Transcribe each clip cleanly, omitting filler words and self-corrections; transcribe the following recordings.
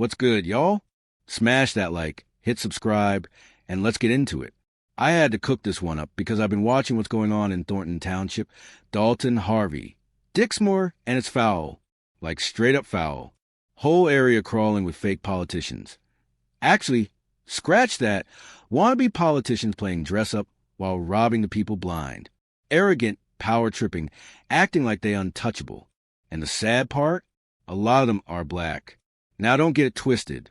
What's good, y'all? Smash that like, hit subscribe, and let's get into it. I had to cook this one up because I've been watching what's going on in Thornton Township, Dalton, Harvey, Dixmoor, and it's foul. Like straight up foul. Whole area crawling with fake politicians. Actually, scratch that. Wannabe politicians playing dress up while robbing the people blind. Arrogant, power tripping, acting like they untouchable. And the sad part? A lot of them are black. Now don't get it twisted.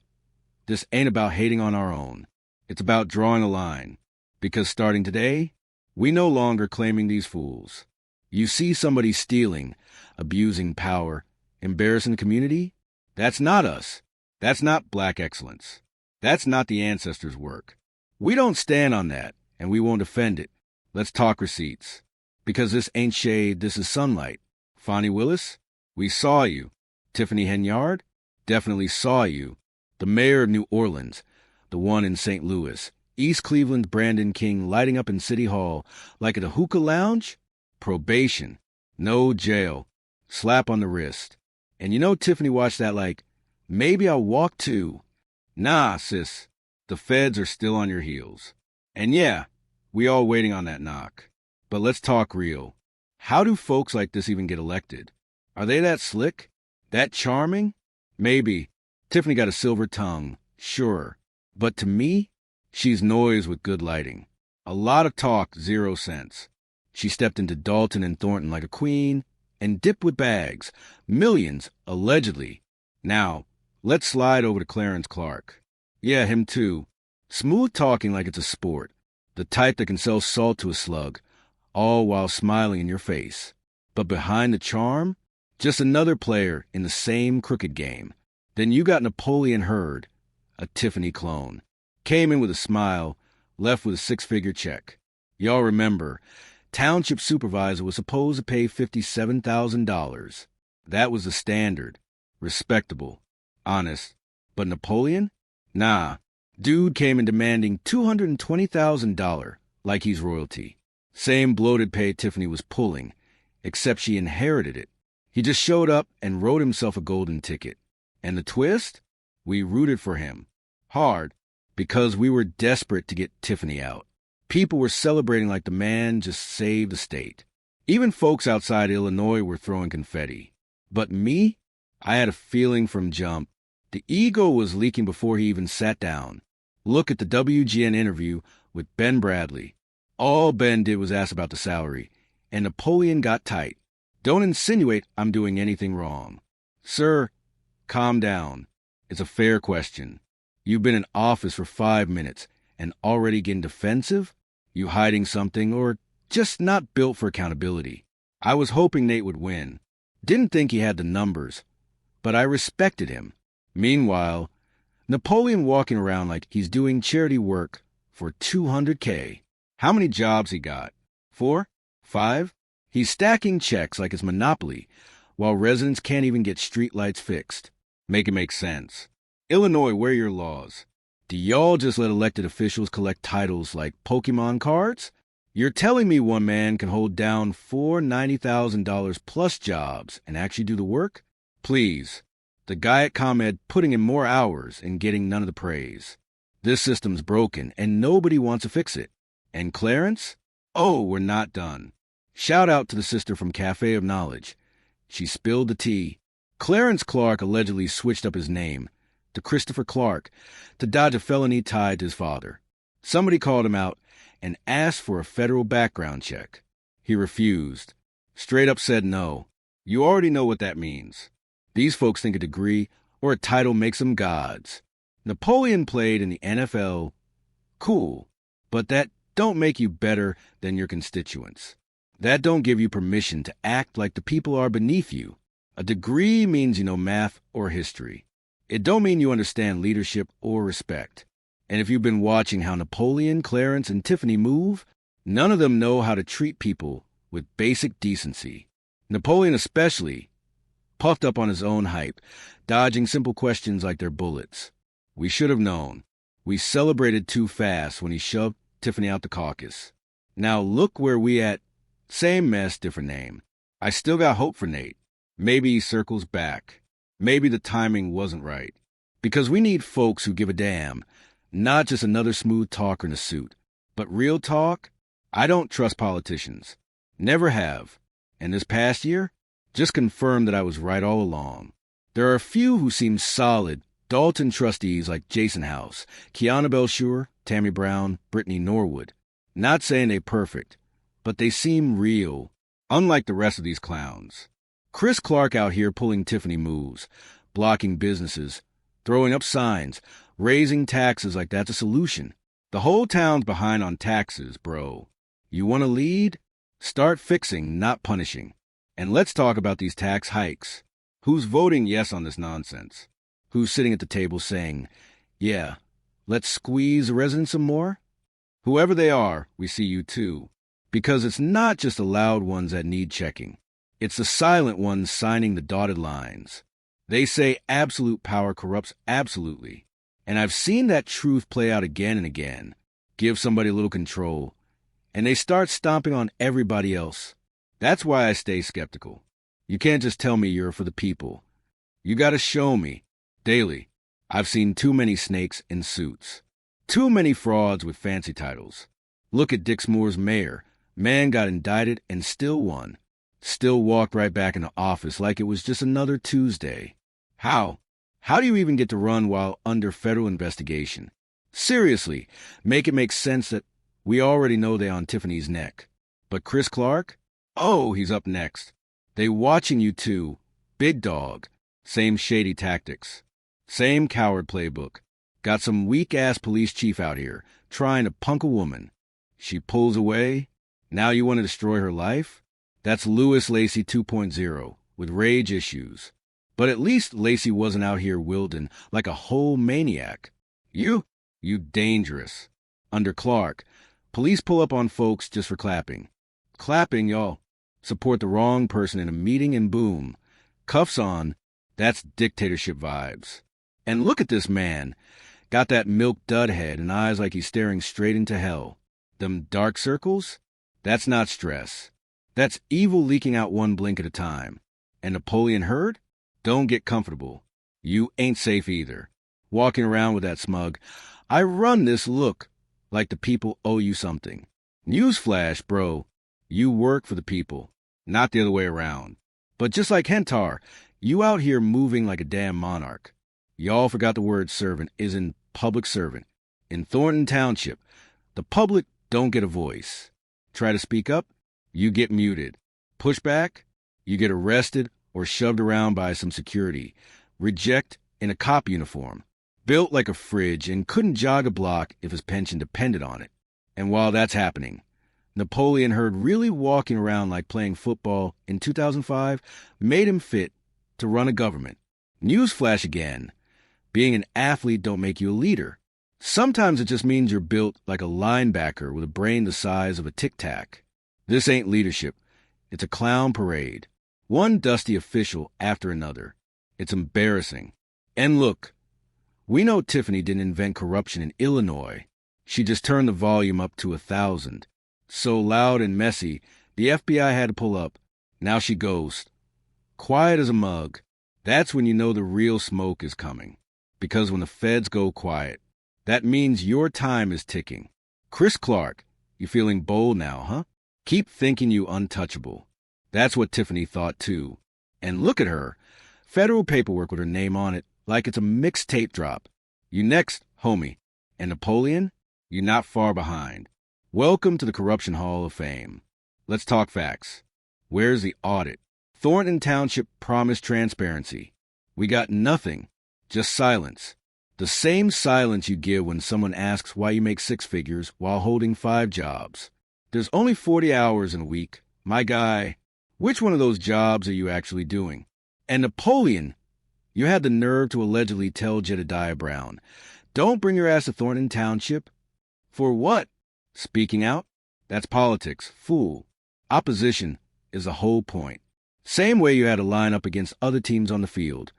This ain't about hating on our own. It's about drawing a line. Because starting today, we no longer claiming these fools. You see somebody stealing, abusing power, embarrassing the community? That's not us. That's not black excellence. That's not the ancestors' work. We don't stand on that, and we won't defend it. Let's talk receipts. Because this ain't shade, this is sunlight. Fonnie Willis, we saw you. Tiffany Henyard, definitely saw you. The mayor of New Orleans, the one in St. Louis, East Cleveland Brandon King lighting up in City Hall like at a hookah lounge? Probation. No jail. Slap on the wrist. And you know Tiffany watched that like, maybe I'll walk too. Nah, sis. The feds are still on your heels. And yeah, we all waiting on that knock. But let's talk real. How do folks like this even get elected? Are they that slick? That charming? Maybe. Tiffany got a silver tongue, sure. But to me, she's noise with good lighting. A lot of talk, 0 cents. She stepped into Dalton and Thornton like a queen and dipped with bags. Millions, allegedly. Now, let's slide over to Clarence Clark. Yeah, him too. Smooth talking like it's a sport. The type that can sell salt to a slug, all while smiling in your face. But behind the charm, just another player in the same crooked game. Then you got Napoleon Hurd, a Tiffany clone. Came in with a smile, left with a 6-figure check. Y'all remember, township supervisor was supposed to pay $57,000. That was the standard. Respectable. Honest. But Napoleon? Nah. Dude came in demanding $220,000, like he's royalty. Same bloated pay Tiffany was pulling, except she inherited it. He just showed up and wrote himself a golden ticket. And the twist? We rooted for him. Hard. Because we were desperate to get Tiffany out. People were celebrating like the man just saved the state. Even folks outside Illinois were throwing confetti. But me? I had a feeling from jump. The ego was leaking before he even sat down. Look at the WGN interview with Ben Bradley. All Ben did was ask about the salary, and Napoleon got tight. Don't insinuate I'm doing anything wrong. Sir, calm down. It's a fair question. You've been in office for 5 minutes and already getting defensive? You hiding something or just not built for accountability? I was hoping Nate would win. Didn't think he had the numbers, but I respected him. Meanwhile, Napoleon walking around like he's doing charity work for $200K. How many jobs he got? 4? 5? He's stacking checks like it's Monopoly, while residents can't even get streetlights fixed. Make it make sense. Illinois, where are your laws? Do y'all just let elected officials collect titles like Pokemon cards? You're telling me one man can hold down 4 $90,000 plus jobs and actually do the work? Please. The guy at ComEd putting in more hours and getting none of the praise. This system's broken and nobody wants to fix it. And Clarence? Oh, we're not done. Shout out to the sister from Cafe of Knowledge. She spilled the tea. Clarence Clark allegedly switched up his name to Christopher Clark to dodge a felony tied to his father. Somebody called him out and asked for a federal background check. He refused. Straight up said no. You already know what that means. These folks think a degree or a title makes them gods. Napoleon played in the NFL. Cool. But that don't make you better than your constituents. That don't give you permission to act like the people are beneath you. A degree means you know math or history. It don't mean you understand leadership or respect. And if you've been watching how Napoleon, Clarence, and Tiffany move, none of them know how to treat people with basic decency. Napoleon especially, puffed up on his own hype, dodging simple questions like they're bullets. We should have known. We celebrated too fast when he shoved Tiffany out the caucus. Now look where we at. Same mess, different name. I still got hope for Nate. Maybe he circles back. Maybe the timing wasn't right. Because we need folks who give a damn, not just another smooth talker in a suit. But real talk, I don't trust politicians. Never have. And this past year, just confirmed that I was right all along. There are a few who seem solid, Dalton trustees like Jason House, Kiana Belshur, Tammy Brown, Brittany Norwood. Not saying they're perfect, but they seem real, unlike the rest of these clowns. Chris Clark out here pulling Tiffany moves, blocking businesses, throwing up signs, raising taxes like that's a solution. The whole town's behind on taxes, bro. You want to lead? Start fixing, not punishing. And let's talk about these tax hikes. Who's voting yes on this nonsense? Who's sitting at the table saying, yeah, let's squeeze the residents some more? Whoever they are, we see you too. Because it's not just the loud ones that need checking. It's the silent ones signing the dotted lines. They say absolute power corrupts absolutely. And I've seen that truth play out again and again. Give somebody a little control, and they start stomping on everybody else. That's why I stay skeptical. You can't just tell me you're for the people. You gotta show me. Daily, I've seen too many snakes in suits. Too many frauds with fancy titles. Look at Dixmoor's mayor. Man got indicted and still won. Still walked right back into office like it was just another Tuesday. How? How do you even get to run while under federal investigation? Seriously, make it make sense that we already know they're on Tiffany's neck. But Chris Clark? Oh, he's up next. They watching you too. Big dog. Same shady tactics. Same coward playbook. Got some weak-ass police chief out here, trying to punk a woman. She pulls away. Now you want to destroy her life? That's Lewis Lacey 2.0, with rage issues. But at least Lacey wasn't out here wielding like a whole maniac. You dangerous. Under Clark, police pull up on folks just for clapping. Clapping, y'all. Support the wrong person in a meeting and boom. Cuffs on. That's dictatorship vibes. And look at this man. Got that milk dud head and eyes like he's staring straight into hell. Them dark circles? That's not stress. That's evil leaking out one blink at a time. And Napoleon Hurd? Don't get comfortable. You ain't safe either. Walking around with that smug, I run this look, like the people owe you something. Newsflash, bro. You work for the people, not the other way around. But just like Hentar, you out here moving like a damn monarch. Y'all forgot the word servant is in public servant. In Thornton Township, the public don't get a voice. Try to speak up, you get muted. Push back, you get arrested or shoved around by some security. Reject in a cop uniform. Built like a fridge and couldn't jog a block if his pension depended on it. And while that's happening, Napoleon Hurd really walking around like playing football in 2005 made him fit to run a government. Newsflash again. Being an athlete don't make you a leader. Sometimes it just means you're built like a linebacker with a brain the size of a tic-tac. This ain't leadership. It's a clown parade. One dusty official after another. It's embarrassing. And look, we know Tiffany didn't invent corruption in Illinois. She just turned the volume up to 1,000. So loud and messy, the FBI had to pull up. Now she goes. Quiet as a mug. That's when you know the real smoke is coming. Because when the feds go quiet, that means your time is ticking. Chris Clark, you feeling bold now, huh? Keep thinking you untouchable. That's what Tiffany thought too. And look at her. Federal paperwork with her name on it, like it's a mixtape drop. You next, homie. And Napoleon, you're not far behind. Welcome to the Corruption Hall of Fame. Let's talk facts. Where's the audit? Thornton Township promised transparency. We got nothing, just silence. The same silence you give when someone asks why you make 6 figures while holding 5 jobs. There's only 40 hours in a week. My guy, which one of those jobs are you actually doing? And Napoleon, you had the nerve to allegedly tell Jedediah Brown, don't bring your ass to Thornton Township. For what? Speaking out? That's politics, fool. Opposition is the whole point. Same way you had to line up against other teams on the field.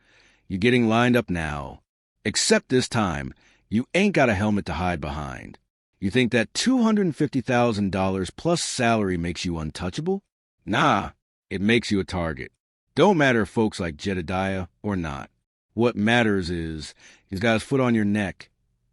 You're getting lined up now. Except this time, you ain't got a helmet to hide behind. You think that $250,000 plus salary makes you untouchable? Nah, it makes you a target. Don't matter if folks like Jedediah or not. What matters is he's got his foot on your neck,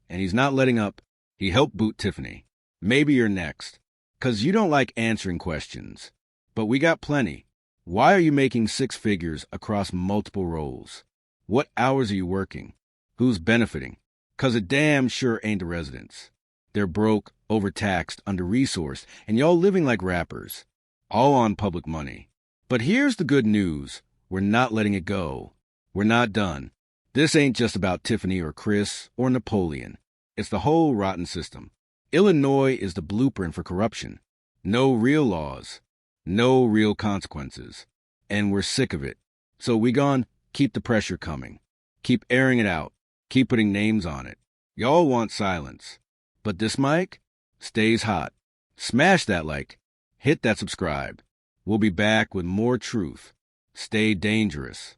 and he's not letting up. He helped boot Tiffany. Maybe you're next, 'cause you don't like answering questions. But we got plenty. Why are you making six figures across multiple roles? What hours are you working? Who's benefiting? 'Cause it damn sure ain't the residents. They're broke, overtaxed, under-resourced, and y'all living like rappers. All on public money. But here's the good news. We're not letting it go. We're not done. This ain't just about Tiffany or Chris or Napoleon. It's the whole rotten system. Illinois is the blueprint for corruption. No real laws. No real consequences. And we're sick of it. So we gon' keep the pressure coming. Keep airing it out. Keep putting names on it. Y'all want silence. But this mic stays hot. Smash that like. Hit that subscribe. We'll be back with more truth. Stay dangerous.